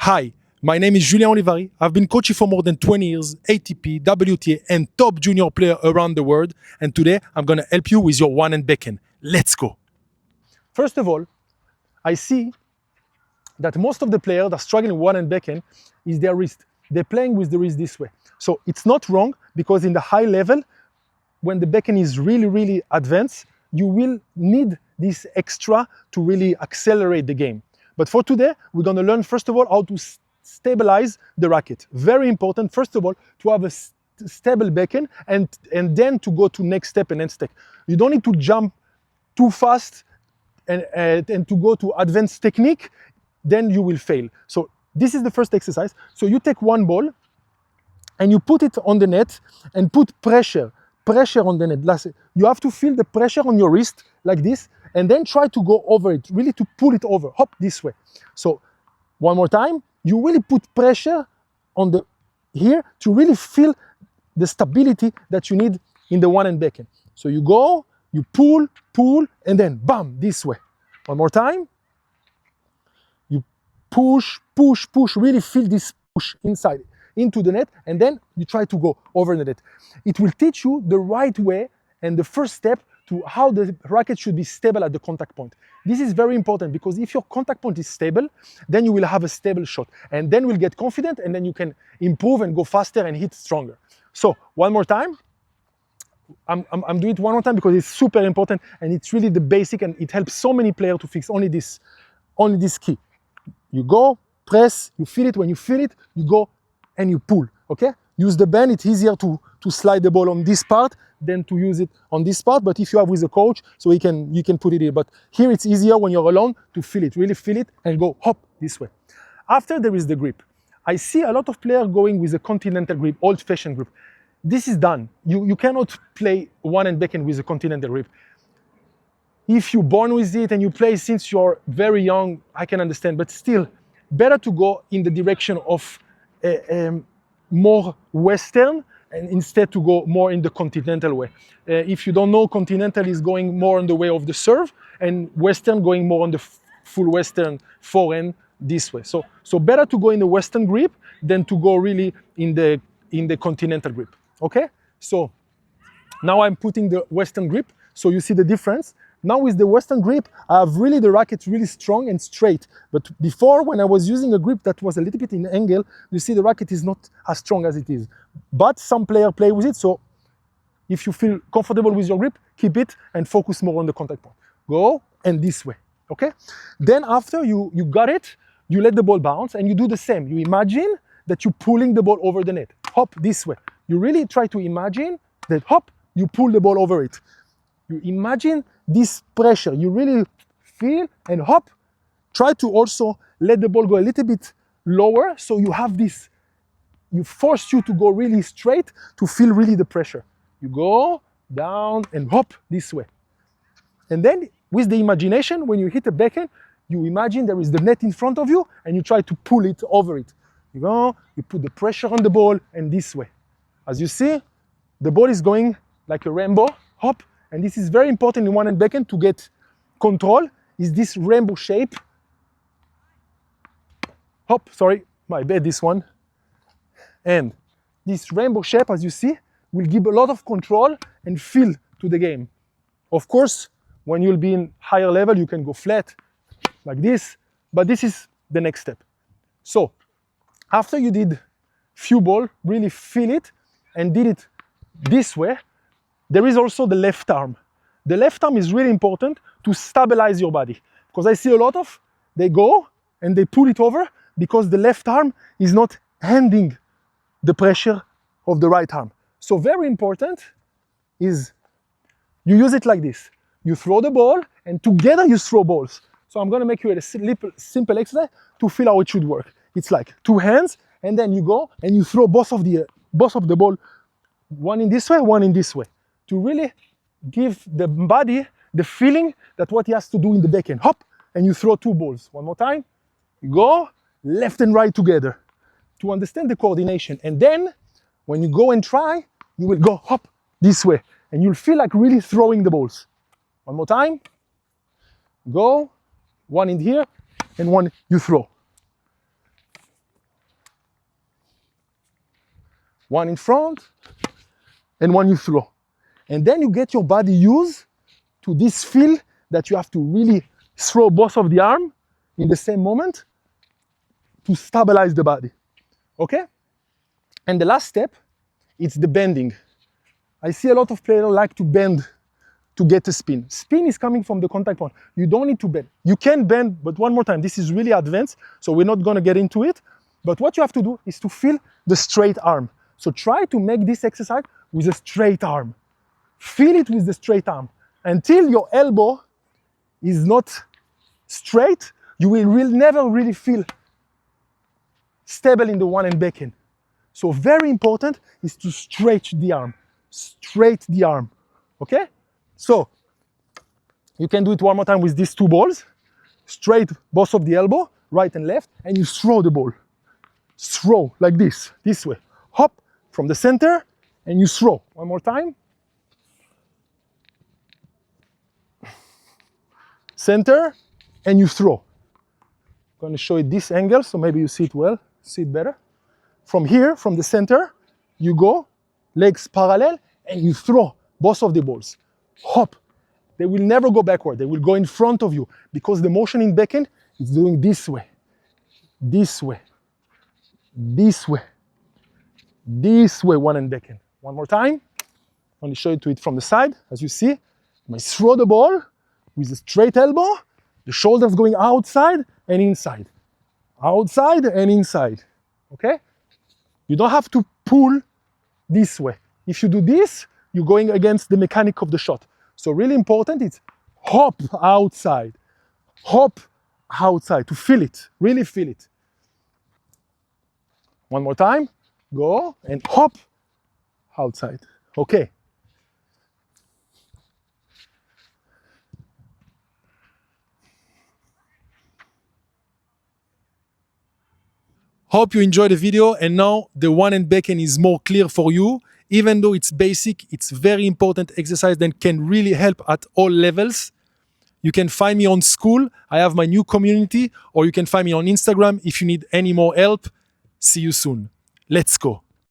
Hi, my name is Julien Olivari. I've been coaching for more than 20 years, ATP, WTA, and top junior player around the world. And today I'm going to help you with your one-hand backhand. Let's go. First of all, I see that most of the players that are struggling with one-hand backhand is their wrist. They're playing with the wrist this way. So it's not wrong because in the high level, when the backhand is really advanced, you will need this extra to really accelerate the game. But for today, we're going to learn, first of all, how to stabilize the racket. Very important, first of all, to have a stable backhand and then to go to next step and next step. You don't need to jump too fast and to go to advanced technique, then you will fail. So this is the first exercise. So you take one ball and you put it on the net and put pressure on the net. You have to feel the pressure on your wrist like this, and then try to go over it, really to pull it over, hop this way. So one more time, you really put pressure on the here to really feel the stability that you need in the one-hand backhand. So you go, you pull, and then bam, this way. One more time. You push, really feel this push inside into the net, and then you try to go over the net. It will teach you the right way and the first step to how the racket should be stable at the contact point. This is very important because if your contact point is stable, then you will have a stable shot, and then you'll get confident, and then you can improve and go faster and hit stronger. So one more time. I'm doing it one more time because it's super important and it's really the basic, and it helps so many players to fix only this key. You go, press, you feel it. When you feel it, you go and you pull, okay? Use the bend. It's easier to slide the ball on this part than to use it on this part, but if you have with a coach, so you can put it here. But here it's easier when you're alone to feel it, really feel it, and go hop this way. After there is the grip. I see a lot of players going with a continental grip, old-fashioned grip. This is done. You cannot play one-hand backhand with a continental grip. If you're born with it and you play since you're very young, I can understand, but still, better to go in the direction of more Western, and instead to go more in the continental way. If you don't know, continental is going more on the way of the serve, and Western going more on the full Western forehand this way. So better to go in the Western grip than to go really in the continental grip. Okay? So now I'm putting the Western grip, so you see the difference. Now with the Western grip, I have really the racket really strong and straight. But before, when I was using a grip that was a little bit in angle, you see the racket is not as strong as it is. But some players play with it, so if you feel comfortable with your grip, keep it and focus more on the contact point. Go and this way, okay? Then after you got it, you let the ball bounce and you do the same. You imagine that you're pulling the ball over the net. Hop this way. You really try to imagine that, hop, you pull the ball over it. You imagine this pressure, you really feel and hop. Try to also let the ball go a little bit lower, so you have this, you force you to go really straight to feel really the pressure. You go down and hop this way. And then with the imagination, when you hit a backhand, you imagine there is the net in front of you and you try to pull it over it. You go, you put the pressure on the ball and this way. As you see, the ball is going like a rainbow, hop. And this is very important in one-hand backhand to get control, is this rainbow shape. Hop, sorry, my bad, this one. And this rainbow shape, as you see, will give a lot of control and feel to the game. Of course, when you'll be in higher level, you can go flat like this, but this is the next step. So after you did few ball, really feel it and did it this way, there is also the left arm. The left arm is really important to stabilize your body, because I see a lot of, they go and they pull it over because the left arm is not handling the pressure of the right arm. So very important is you use it like this. You throw the ball and together you throw balls. So I'm going to make you a simple exercise to feel how it should work. It's like two hands, and then you go and you throw both of the ball, one in this way, one in this way, to really give the body the feeling that what he has to do in the backhand. Hop, and you throw two balls. One more time. You go left and right together to understand the coordination. And then when you go and try, you will go hop this way, and you'll feel like really throwing the balls. One more time. Go, one in here, and one you throw. One in front, and one you throw. And then you get your body used to this feel that you have to really throw both of the arm in the same moment to stabilize the body, okay? And the last step, it's the bending. I see a lot of players like to bend to get a spin. Spin is coming from the contact point. You don't need to bend. You can bend, but one more time, this is really advanced, so we're not gonna get into it. But what you have to do is to feel the straight arm. So try to make this exercise with a straight arm. Feel it with the straight arm. Until your elbow is not straight, you will never really feel stable in the one-hand backhand. So very important is to stretch the arm. Straight the arm, okay? So you can do it one more time with these two balls. Straight both of the elbow, right and left, and you throw the ball. Throw like this way. Hop from the center, and you throw. One more time. Center, and you throw. I'm going to show you this angle, so maybe you see it well, see it better. From here, from the center, you go, legs parallel, and you throw both of the balls. Hop. They will never go backward. They will go in front of you because the motion in backhand is doing this way, this way, this way, this way, one-hand backhand. One more time. I'm going to show it from the side. As you see, I throw the ball with a straight elbow, the shoulders going outside and inside. Outside and inside, okay? You don't have to pull this way. If you do this, you're going against the mechanic of the shot. So really important, it's hop outside to feel it, really feel it. One more time, go and hop outside, okay. Hope you enjoyed the video, and now the one-hand backhand is more clear for you. Even though it's basic, it's very important exercise that can really help at all levels. You can find me on School. I have my new community, or you can find me on Instagram if you need any more help. See you soon. Let's go.